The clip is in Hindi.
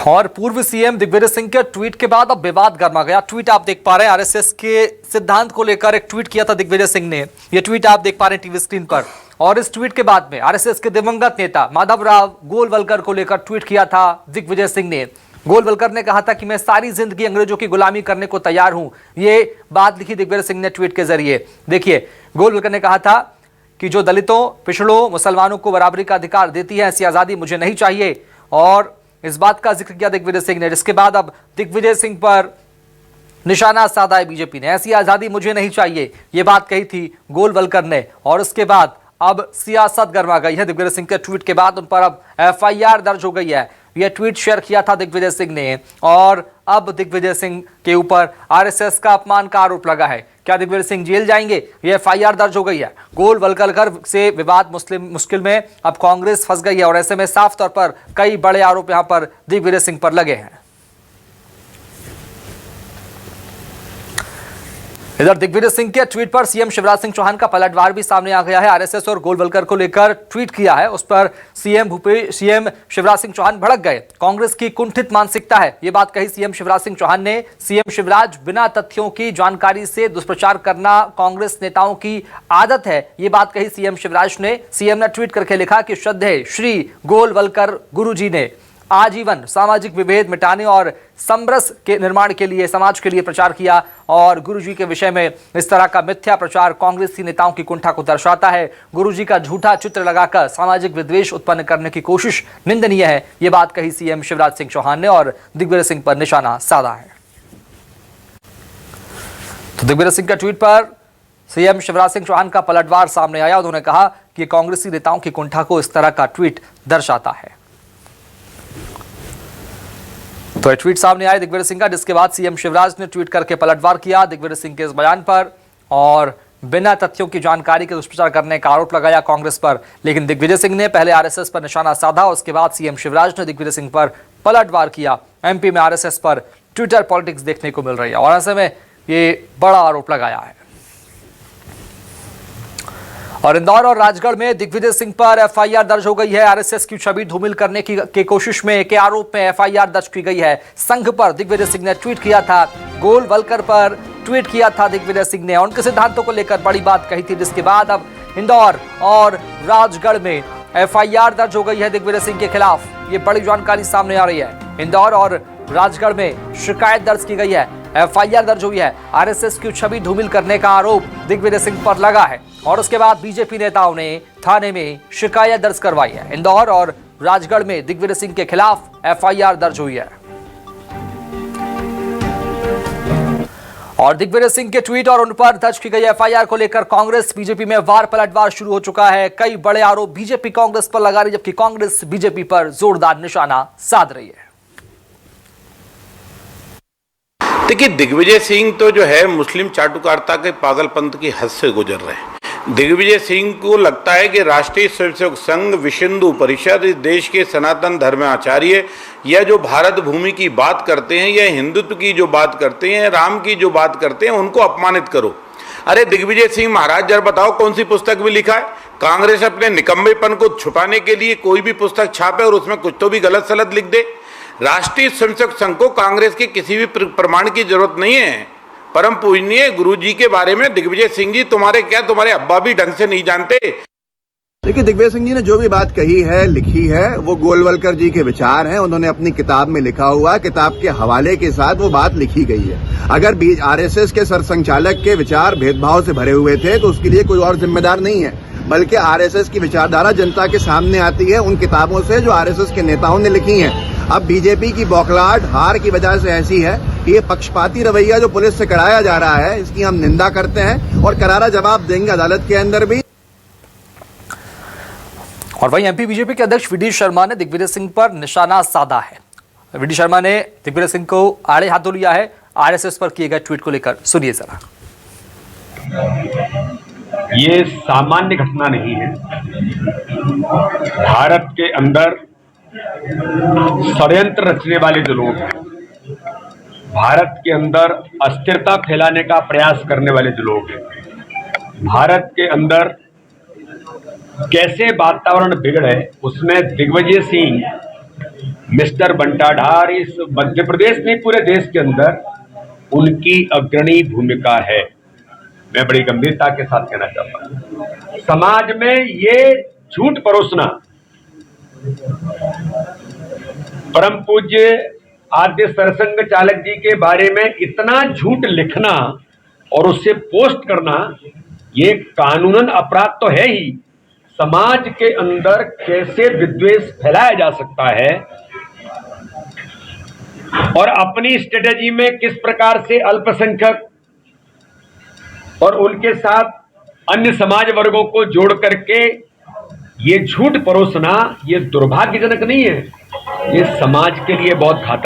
और पूर्व सीएम दिग्विजय सिंह के ट्वीट के बाद अब विवाद गर्मा गया। ट्वीट आप देख पा रहे हैं, आरएसएस के सिद्धांत को लेकर एक ट्वीट किया था दिग्विजय सिंह ने। यह ट्वीट आप देख पा रहे हैं टीवी स्क्रीन पर। और इस ट्वीट के बाद में आरएसएस के दिवंगत नेता माधवराव गोलवलकर को लेकर ट्वीट किया था दिग्विजय सिंह ने। गोलवलकर ने कहा था कि मैं सारी जिंदगी अंग्रेजों की गुलामी करने को तैयार हूं। ये बात लिखी दिग्विजय सिंह ने ट्वीट के जरिए। देखिए, गोलवलकर ने कहा था कि जो दलितों, पिछड़ों, मुसलमानों को बराबरी का अधिकार देती है, ऐसी आजादी मुझे नहीं चाहिए। और इस बात का जिक्र किया दिग्विजय सिंह ने, जिसके बाद अब दिग्विजय सिंह पर निशाना साधा है बीजेपी ने। ऐसी आजादी मुझे नहीं चाहिए, ये बात कही थी गोलवलकर ने। और उसके बाद अब सियासत गर्मा गई है। दिग्विजय सिंह के ट्वीट के बाद उन पर अब एफआईआर दर्ज हो गई है। यह ट्वीट शेयर किया था दिग्विजय सिंह ने। और अब दिग्विजय सिंह के ऊपर आरएसएस का अपमान का आरोप लगा है। क्या दिग्विजय सिंह जेल जाएंगे? यह एफआईआर दर्ज हो गई है। गोलवलकर से विवाद मुश्किल में अब कांग्रेस फंस गई है। और ऐसे में साफ तौर पर कई बड़े आरोप यहां पर दिग्विजय सिंह पर लगे हैं। इधर दिग्विजय सिंह के ट्वीट पर सीएम शिवराज सिंह चौहान का पलटवार भी सामने आ गया है। आरएसएस और गोलवलकर को लेकर ट्वीट किया है, उस पर सीएम शिवराज सिंह चौहान भड़क गए। कांग्रेस की कुंठित मानसिकता है, ये बात कही सीएम शिवराज सिंह चौहान ने। सीएम शिवराज, बिना तथ्यों की जानकारी से दुष्प्रचार करना कांग्रेस नेताओं की आदत है, ये बात कही सीएम शिवराज ने। सीएम ने ट्वीट करके लिखा कि श्रद्धेय श्री गोलवलकर गुरुजी ने आजीवन सामाजिक विभेद मिटाने और समरस के निर्माण के लिए, समाज के लिए प्रचार किया। और गुरुजी के विषय में इस तरह का मिथ्या प्रचार कांग्रेसी नेताओं की कुंठा को दर्शाता है। गुरुजी का झूठा चित्र लगाकर सामाजिक विद्वेष उत्पन्न करने की कोशिश निंदनीय है, ये बात कही सीएम शिवराज सिंह चौहान ने और दिग्विजय सिंह पर निशाना साधा है। तो दिग्विजय सिंह का ट्वीट पर सीएम शिवराज सिंह चौहान का पलटवार सामने आया। उन्होंने कहा कि कांग्रेसी नेताओं की कुंठा को इस तरह का ट्वीट दर्शाता है। तो ट्वीट सामने आए दिग्विजय सिंह का, जिसके बाद सीएम शिवराज ने ट्वीट करके पलटवार किया दिग्विजय सिंह के इस बयान पर और बिना तथ्यों की जानकारी के दुष्प्रचार करने का आरोप लगाया कांग्रेस पर। लेकिन दिग्विजय सिंह ने पहले आरएसएस पर निशाना साधा, उसके बाद सीएम शिवराज ने दिग्विजय सिंह पर पलटवार किया। एमपी में आरएसएस पर ट्विटर पॉलिटिक्स देखने को मिल रही है और ऐसे में ये बड़ा आरोप लगाया है। और इंदौर और राजगढ़ में दिग्विजय सिंह पर एफआईआर दर्ज हो गई है। आरएसएस की छवि धूमिल करने की कोशिश में के आरोप में एफआईआर दर्ज की गई है। संघ पर दिग्विजय सिंह ने ट्वीट किया था, गोलवलकर पर ट्वीट किया था दिग्विजय सिंह ने। उनके सिद्धांतों को लेकर बड़ी बात कही थी, जिसके बाद अब इंदौर और राजगढ़ में एफआईआर दर्ज हो गई है दिग्विजय सिंह के खिलाफ। ये बड़ी जानकारी सामने आ रही है। इंदौर और राजगढ़ में शिकायत दर्ज की गई है, एफआईआर दर्ज हुई है। आरएसएस की छवि धूमिल करने का आरोप दिग्विजय सिंह पर लगा है और उसके बाद बीजेपी नेताओं ने थाने में शिकायत दर्ज करवाई है। इंदौर और राजगढ़ में दिग्विजय सिंह के खिलाफ एफआईआर दर्ज हुई है। और दिग्विजय सिंह के ट्वीट और उन पर दर्ज की गई एफआईआर को लेकर कांग्रेस बीजेपी में वार पलटवार शुरू हो चुका है। कई बड़े आरोप बीजेपी कांग्रेस पर लगा रही है, जबकि कांग्रेस बीजेपी पर जोरदार निशाना साध रही है। देखिए, दिग्विजय सिंह तो जो है मुस्लिम चाटुकारिता के पागलपंथ की हद से गुजर रहे हैं। दिग्विजय सिंह को लगता है कि राष्ट्रीय स्वयंसेवक संघ, विश्व हिंदू परिषद, इस देश के सनातन धर्माचार्य या जो भारत भूमि की बात करते हैं या हिंदुत्व की जो बात करते हैं, राम की जो बात करते हैं, उनको अपमानित करो। अरे दिग्विजय सिंह महाराज, जरा बताओ कौन सी पुस्तक में लिखा है? कांग्रेस अपने निकम्मेपन को छुपाने के लिए कोई भी पुस्तक छापे और उसमें कुछ तो भी गलत सलत लिख दे। राष्ट्रीय स्वयंसेवक संघ को कांग्रेस के किसी भी प्रमाण की जरूरत नहीं है। परम पूजनीय गुरुजी के बारे में दिग्विजय सिंह जी, तुम्हारे अब्बा भी ढंग से नहीं जानते। देखिए, दिग्विजय सिंह जी ने जो भी बात कही है, लिखी है, वो गोलवलकर जी के विचार हैं। उन्होंने अपनी किताब में लिखा हुआ, किताब के हवाले के साथ वो बात लिखी गई है। अगर आरएसएस के सरसंघचालक के विचार भेदभाव से भरे हुए थे तो उसके लिए कोई और जिम्मेदार नहीं है, बल्कि आरएसएस की विचारधारा जनता के सामने आती है उन किताबों से जो आरएसएस के नेताओं ने लिखी हैं। अब बीजेपी की बौखलाहट, हार की वजह से ऐसी है कि ये पक्षपाती रवैया जो पुलिस से कराया जा रहा है, इसकी हम निंदा करते हैं और करारा जवाब देंगे अदालत के अंदर भी। और वहीं एमपी बीजेपी के अध्यक्ष वीडी शर्मा ने दिग्विजय सिंह पर निशाना साधा है। वीडी शर्मा ने दिग्विजय सिंह को आड़े हाथों लिया है आरएसएस पर किए गए ट्वीट को लेकर। सुनिए जरा। ये सामान्य घटना नहीं है। भारत के अंदर षड्यंत्र रचने वाले जो लोग हैं, भारत के अंदर अस्थिरता फैलाने का प्रयास करने वाले जो लोग हैं, भारत के अंदर कैसे वातावरण बिगड़े उसमें दिग्विजय सिंह मिस्टर बंटाढार इस मध्य प्रदेश में पूरे देश के अंदर उनकी अग्रणी भूमिका है। मैं बड़ी गंभीरता के साथ कहना चाहता हूं, समाज में ये झूठ परोसना, परम पूज्य आद्य सरसंघ चालक जी के बारे में इतना झूठ लिखना और उससे पोस्ट करना, ये कानूनन अपराध तो है ही। समाज के अंदर कैसे विद्वेष फैलाया जा सकता है और अपनी स्ट्रेटेजी में किस प्रकार से अल्पसंख्यक और उनके साथ अन्य समाज वर्गों को जोड़ करके ये झूठ परोसना, ये दुर्भाग्यजनक नहीं है, ये समाज के लिए बहुत घातक